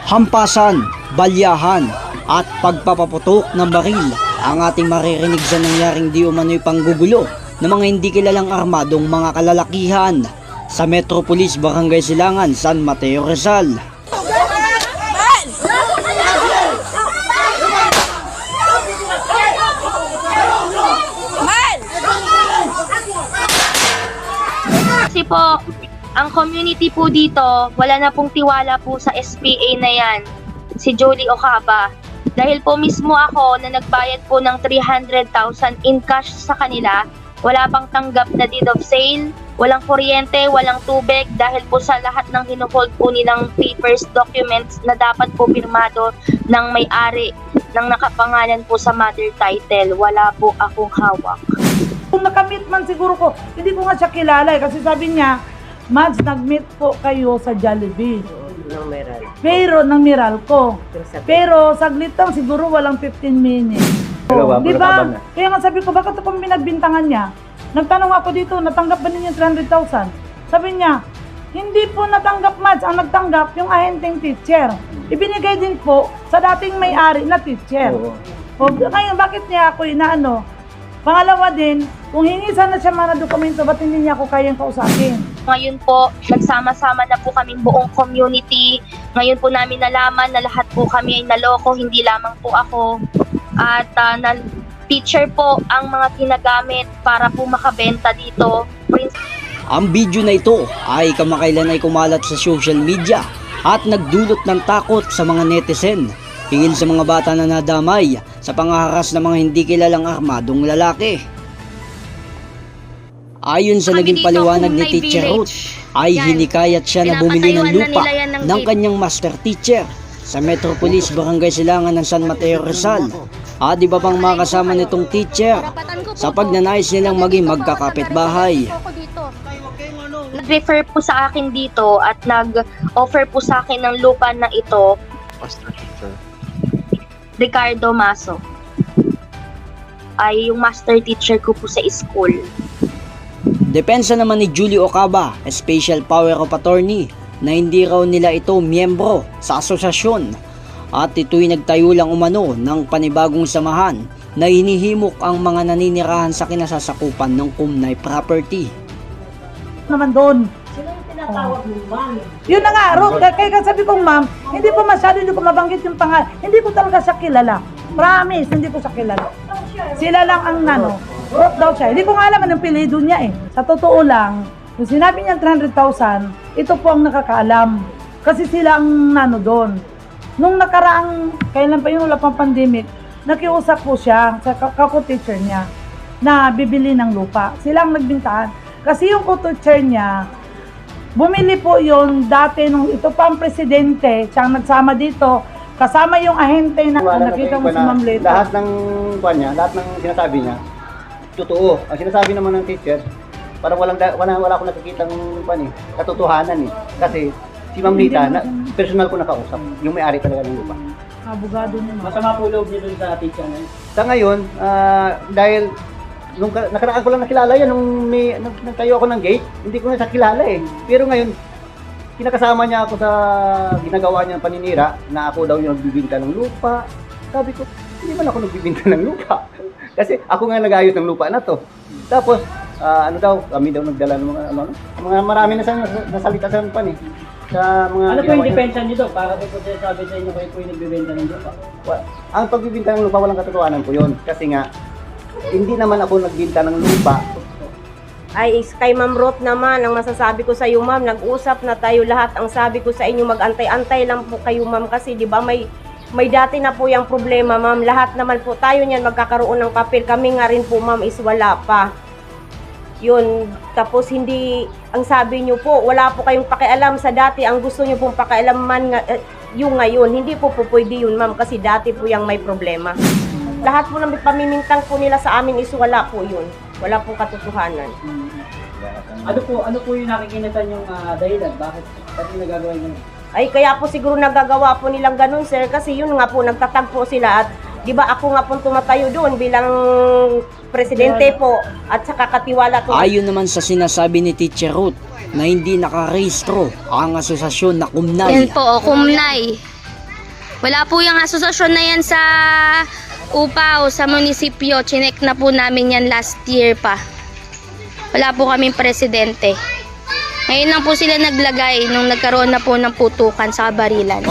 Hampasan, balyahan, at pagpapaputok ng baril ang ating maririnig sa nangyaring di umano'y panggugulo ng mga hindi kilalang armadong mga kalalakihan sa Metropolis Barangay Silangan, San Mateo, Rizal. Kasi po, ang community po dito, wala na pong tiwala po sa SPA na yan, si Julie Ocaba. Dahil po mismo ako na nagbayad po ng 300,000 in cash sa kanila, wala pang tanggap na deed of sale, walang kuryente, walang tubig, dahil po sa lahat ng hinuhold po nilang papers, documents na dapat po pirmado ng may-ari ng nakapangalan po sa mother title, wala po akong hawak. Kung nakamit man siguro ko, hindi ko nga siya kilala kasi sabi niya, Mads, nag-meet po kayo sa Jollibee. Ng Meral. Pero ng Meralco. Pero saglit lang, siguro walang 15 minutes. Di ba? Kaya nga sabi ko, bakit ako pinagbintangan niya? Nagtanong ako dito, natanggap ba ninyo 300,000? Sabi niya, hindi po natanggap, Mads. Ang nagtanggap, yung ahenteng teacher. Ibinigay din po sa dating may-ari na teacher. O, ngayon, bakit niya ako inaano? Pangalawa din, kung hingi sana siya mga dokumento, ba't hindi niya ako kayang kausapin? Ngayon po, nagsama-sama na po kaming buong community. Ngayon po namin nalaman na lahat po kami ay naloko, hindi lamang po ako. At teacher po ang mga ginagamit para po makabenta dito. Ang video na ito ay kamakailan ay kumalat sa social media at nagdulot ng takot sa mga netizen. Hingil sa mga bata na nadamay sa pangaharas ng mga hindi kilalang armadong lalaki. Ayon sa naging paliwanag ni Teacher Ruth, ay hinikayat siya na bumili ng lupa ng kanyang master teacher sa Metropolis Barangay Silangan ng San Mateo, Rizal. At iba pang mga kasama nitong teacher sa pagnanais nilang maging magkakapitbahay. Nag-refer po sa akin dito at nag-offer po sa akin ng lupa na ito, Master teacher. Ricardo Maso. Ay yung master teacher ko po sa school. Depensa naman ni Julie Ocaba, Special Power of Attorney, na hindi raw nila ito miyembro sa asosasyon at ito'y nagtayo lang umano ng panibagong samahan na hinihimok ang mga naninirahan sa kinasasakupan ng Kumnay property. Naman doon. Sino yung tinatawag mo, ma'am? Yun na nga, Ruth, kaya sabi kong ma'am, hindi po masyado, hindi ko mabanggit yung pangalan. Hindi ko talaga siya kilala. Promise, hindi ko siya kilala. Sila lang ang nano. Ruth daw siya. Hindi ko nga alam anong pilido niya eh. Sa totoo lang, kung sinabi niya 300,000, ito po ang nakakaalam. Kasi sila ang nano doon. Nung nakaraang, kailan pa yun, wala pang pandemic, nakiusap po siya sa kako-teacher niya na bibili ng lupa. Sila ang nagbintahan. Kasi yung co-teacher niya, bumili po yun dati nung ito pa ang presidente, siyang nagsama dito, kasama yung ahente na nakita mo si Ma'am Leta. Lahat ng kanya, lahat ng sinasabi niya, totoo. Ang sinasabi naman ng teacher, parang wala akong nakikitang katotohanan eh. Kasi si Ma'am Leta, personal ko nakausap, yung may-ari talaga ng lupa. Abogado niya. Masama po loob niyo dun sa teacher na yun? Sa ngayon, dahil nung nakaraan ko lang nakilala yan, nung nagtayo ako ng gate, hindi ko na siya kilala eh. Pero ngayon, kinakasama niya ako sa ginagawa niya ng paninira na ako daw yung nagbibinta ng lupa. Sabi ko, hindi man ako nagbibinta ng lupa. Kasi ako nga nag-ayos ng lupa na to. Tapos, kami daw nagdala ng mga marami na nasalita sa pan eh. Sa mga Ano po yung depensa niyo doon? Para po sabi sa inyo kayo po yung nagbibenta ng lupa? Ang pagbibinta ng lupa, walang katotohanan ko yun. Kasi nga, hindi naman ako nagbinta ng lupa. Ay, kay Ma'am Ruth naman, ang masasabi ko sa iyo, ma'am, nag-usap na tayo lahat. Ang sabi ko sa inyo, mag-antay-antay lang po kayo, ma'am, kasi di ba may dati na po yung problema, ma'am. Lahat naman po tayo niyan magkakaroon ng papel. Kami nga rin po, ma'am, is wala pa. Yun, tapos hindi, ang sabi niyo po, wala po kayong pakialam sa dati. Ang gusto niyo pong pakialaman yung ngayon. Hindi po pwede yun, ma'am, kasi dati po yung may problema. Lahat po ng pamimintang po nila sa amin is wala po yun. Wala pong katotohanan. Ano po yung nakikinatan yung dahilan? Bakit nagagawa niyo? Ay, kaya po siguro nagagawa po nilang ganun, sir, kasi yun nga po, nagtatagpo sila at di ba ako nga po tumatayo doon bilang presidente po at saka katiwala ko. Ayon naman sa sinasabi ni Teacher Ruth na hindi nakarehistro ang asosasyon na Kumnay. Yan po, Kumnay. Wala po yung asosasyon na yan sa Upaw, sa munisipyo. Chinek na po namin yan last year pa. Wala po kaming presidente. Ngayon lang po sila naglagay nung nagkaroon na po ng putukan sa Barilan.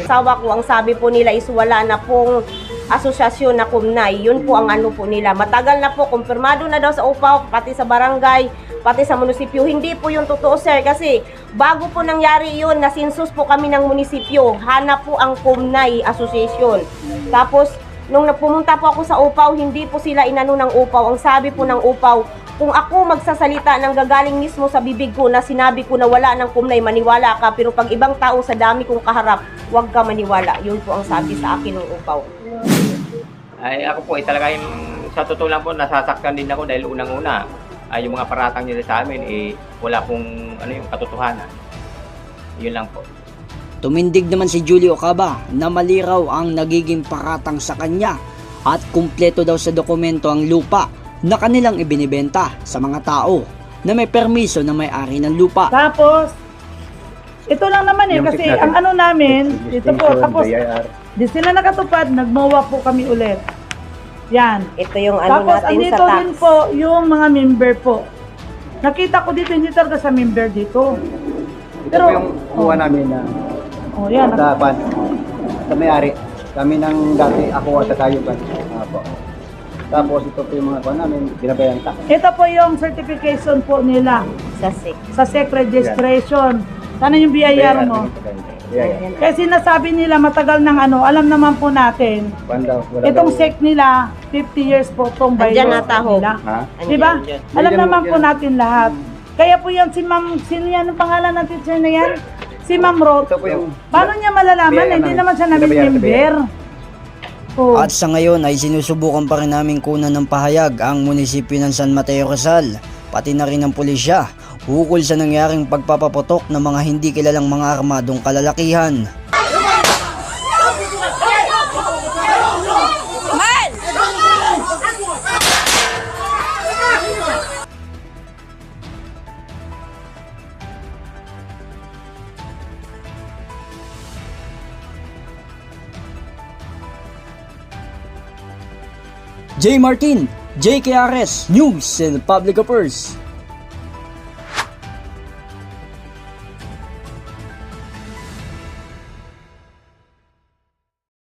Sawa ko, ang sabi po nila is wala na pong asosasyon na kumnay. Yun po ang ano po nila. Matagal na po, kumpirmado na daw sa Upaw, pati sa barangay, pati sa munisipyo. Hindi po yung totoo, sir, kasi bago po nangyari yun, nasinsus po kami ng munisipyo. Hanap po ang kumnay association. Tapos, nung pumunta po ako sa Upaw, hindi po sila inano ng Upaw. Ang sabi po ng Upaw, kung ako magsasalita ng gagaling mismo sa bibig ko na sinabi ko na wala ng kumnay, maniwala ka. Pero pag ibang tao sa dami kong kaharap, huwag ka maniwala. Yun po ang sabi sa akin ng Upaw. Ay ako po, talaga yung sa totoo lang po, nasasaktan din ako dahil unang-una ay yung mga paratang nila sa amin wala pong yung katotohanan. Yun lang po. Tumindig naman si Julie Ocaba na mali raw ang nagiging paratang sa kanya at kumpleto daw sa dokumento ang lupa na kanilang ibinibenta sa mga tao na may permiso na may-ari ng lupa. Tapos, ito lang naman kasi ang ano namin, ito po, tapos, di sila nakatupad, nagmowa po kami ulit. Yan. Ito yung ano Tapos, natin andito sa tax. din po yung mga member po. Nakita ko dito, hindi talaga sa member dito. Ito po yung kuha namin na Oh, yan. sa may-ari. Kami ng dati ako at tayo ba. Po. Tapos ito po yung mga kuha namin, binabayanta. Ito po yung certification po nila Sa SIC. sa SEC registration. Sana yung BIR mo. Yeah. Kasi sinasabi nila matagal ng alam naman po natin. Itong SEC nila, 50 years po itong Andyan bylaw na taho. nila. Ha? Diba? Alam Yan, naman yan. po natin lahat. Kaya po yan si Ma'am, sino yan ang pangalan ng teacher na yan? Si Ma'am Roth. Ito po yung Paano niya malalaman na hindi naman siya namin member? Oh. At sa ngayon ay sinusubukan pa rin namin kunan ng pahayag ang munisipyo ng San Mateo Rizal, pati na rin ng pulisya, ukol sa nangyaring pagpapaputok ng mga hindi kilalang mga armadong kalalakihan. J. Martin, JKRS News and Public Affairs.